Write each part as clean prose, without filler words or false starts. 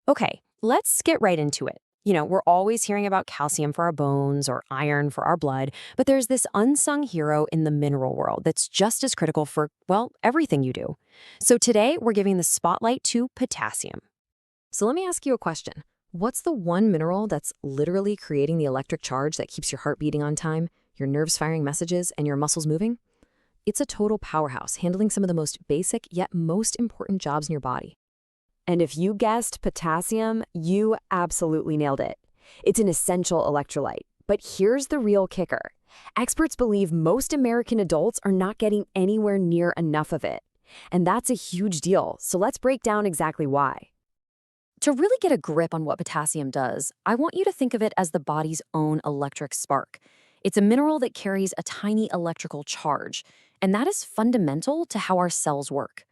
Okay, let's get right into it. We're always hearing about calcium for our bones or iron for our blood, but there's this unsung hero in the mineral world that's just as critical for, well, everything you do. So today we're giving the spotlight to potassium. So let me ask you a question. What's the one mineral that's literally creating the electric charge that keeps your heart beating on time, your nerves firing messages, and your muscles moving? It's a total powerhouse, handling some of the most basic yet most important jobs in your body. And if you guessed potassium, you absolutely nailed it. It's an essential electrolyte. But here's the real kicker. Experts believe most American adults are not getting anywhere near enough of it. And that's a huge deal, so let's break down exactly why. To really get a grip on what potassium does, I want you to think of it as the body's own electric spark. It's a mineral that carries a tiny electrical charge, and that is fundamental to how our cells work.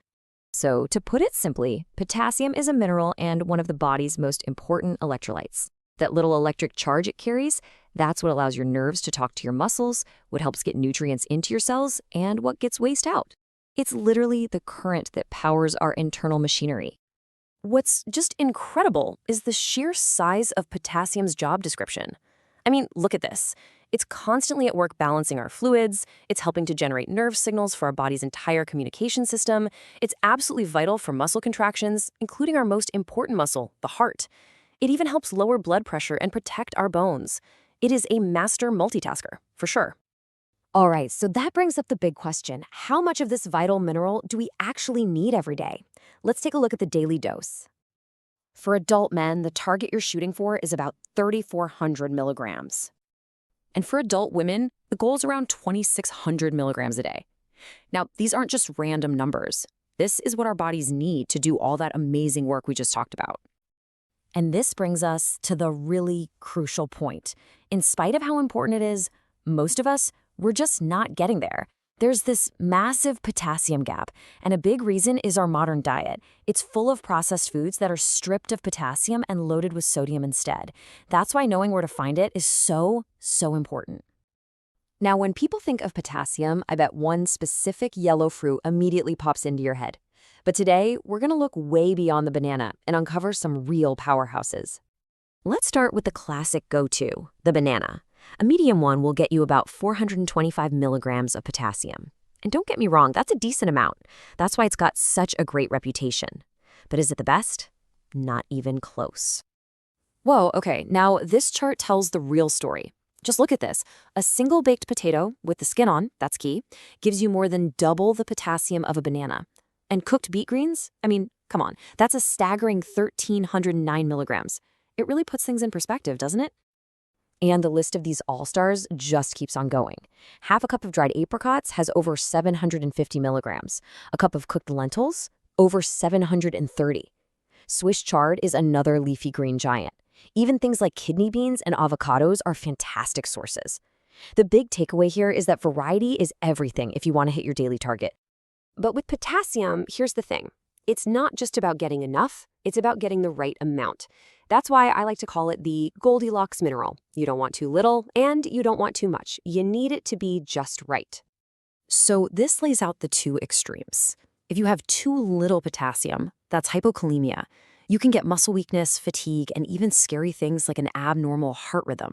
So, to put it simply, potassium is a mineral and one of the body's most important electrolytes. That little electric charge it carries, that's what allows your nerves to talk to your muscles, what helps get nutrients into your cells, and what gets waste out. It's literally the current that powers our internal machinery. What's just incredible is the sheer size of potassium's job description. I mean, look at this. It's constantly at work balancing our fluids, it's helping to generate nerve signals for our body's entire communication system, it's absolutely vital for muscle contractions, including our most important muscle, the heart. It even helps lower blood pressure and protect our bones. It is a master multitasker, for sure. All right, so that brings up the big question. How much of this vital mineral do we actually need every day? Let's take a look at the daily dose. For adult men, the target you're shooting for is about 3,400 milligrams. And for adult women, the goal is around 2,600 milligrams a day. Now, these aren't just random numbers. This is what our bodies need to do all that amazing work we just talked about. And this brings us to the really crucial point. In spite of how important it is, most of us, we're just not getting there. There's this massive potassium gap, and a big reason is our modern diet. It's full of processed foods that are stripped of potassium and loaded with sodium instead. That's why knowing where to find it is so important. Now, when people think of potassium, I bet one specific yellow fruit immediately pops into your head. But today, we're going to look way beyond the banana and uncover some real powerhouses. Let's start with the classic go-to, the banana. A medium one will get you about 425 milligrams of potassium. And don't get me wrong, that's a decent amount. That's why it's got such a great reputation. But is it the best? Not even close. Whoa, okay, now this chart tells the real story. Just look at this. A single baked potato, with the skin on, that's key, gives you more than double the potassium of a banana. And cooked beet greens? I mean, come on, that's a staggering 1,309 milligrams. It really puts things in perspective, doesn't it? And the list of these all-stars just keeps on going. Half a cup of dried apricots has over 750 milligrams. A cup of cooked lentils, over 730. Swiss chard is another leafy green giant. Even things like kidney beans and avocados are fantastic sources. The big takeaway here is that variety is everything if you want to hit your daily target. But with potassium, here's the thing. It's not just about getting enough, it's about getting the right amount. That's why I like to call it the Goldilocks mineral. You don't want too little, and you don't want too much. You need it to be just right. So this lays out the two extremes. If you have too little potassium, that's hypokalemia. You can get muscle weakness, fatigue, and even scary things like an abnormal heart rhythm.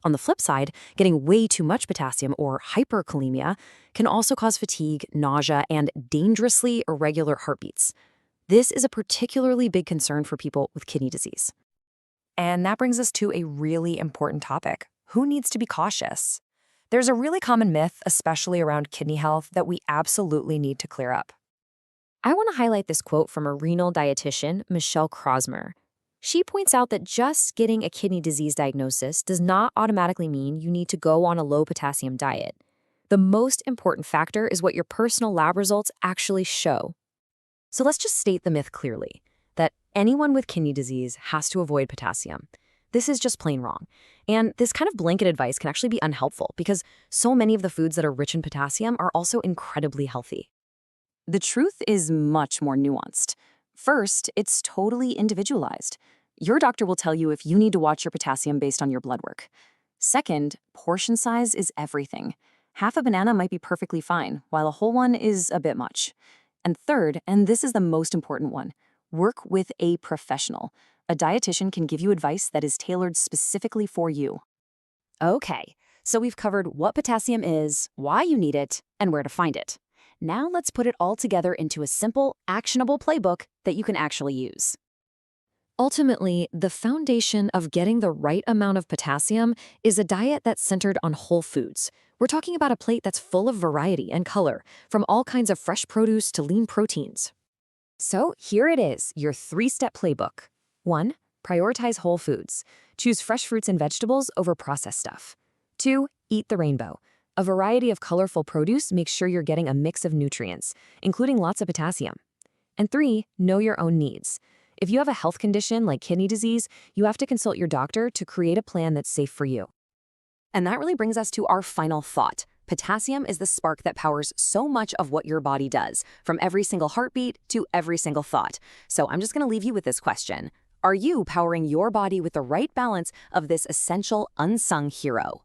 On the flip side, getting way too much potassium, or hyperkalemia, can also cause fatigue, nausea, and dangerously irregular heartbeats. This is a particularly big concern for people with kidney disease. And that brings us to a really important topic. Who needs to be cautious? There's a really common myth, especially around kidney health, that we absolutely need to clear up. I want to highlight this quote from a renal dietitian, Michelle Crosmer. She points out that just getting a kidney disease diagnosis does not automatically mean you need to go on a low potassium diet. The most important factor is what your personal lab results actually show. So let's just state the myth clearly, that anyone with kidney disease has to avoid potassium. This is just plain wrong. And this kind of blanket advice can actually be unhelpful because so many of the foods that are rich in potassium are also incredibly healthy. The truth is much more nuanced. First, it's totally individualized. Your doctor will tell you if you need to watch your potassium based on your blood work. Second, portion size is everything. Half a banana might be perfectly fine, while a whole one is a bit much. And third, and this is the most important one, work with a professional. A dietitian can give you advice that is tailored specifically for you. Okay, so we've covered what potassium is, why you need it, and where to find it. Now let's put it all together into a simple, actionable playbook that you can actually use. Ultimately, the foundation of getting the right amount of potassium is a diet that's centered on whole foods. We're talking about a plate that's full of variety and color, from all kinds of fresh produce to lean proteins. So here it is, your 3-step playbook. 1. Prioritize whole foods. Choose fresh fruits and vegetables over processed stuff. 2. Eat the rainbow. A variety of colorful produce makes sure you're getting a mix of nutrients, including lots of potassium. And 3. Know your own needs. If you have a health condition like kidney disease, you have to consult your doctor to create a plan that's safe for you. And that really brings us to our final thought. Potassium is the spark that powers so much of what your body does, from every single heartbeat to every single thought. So I'm just going to leave you with this question. Are you powering your body with the right balance of this essential unsung hero?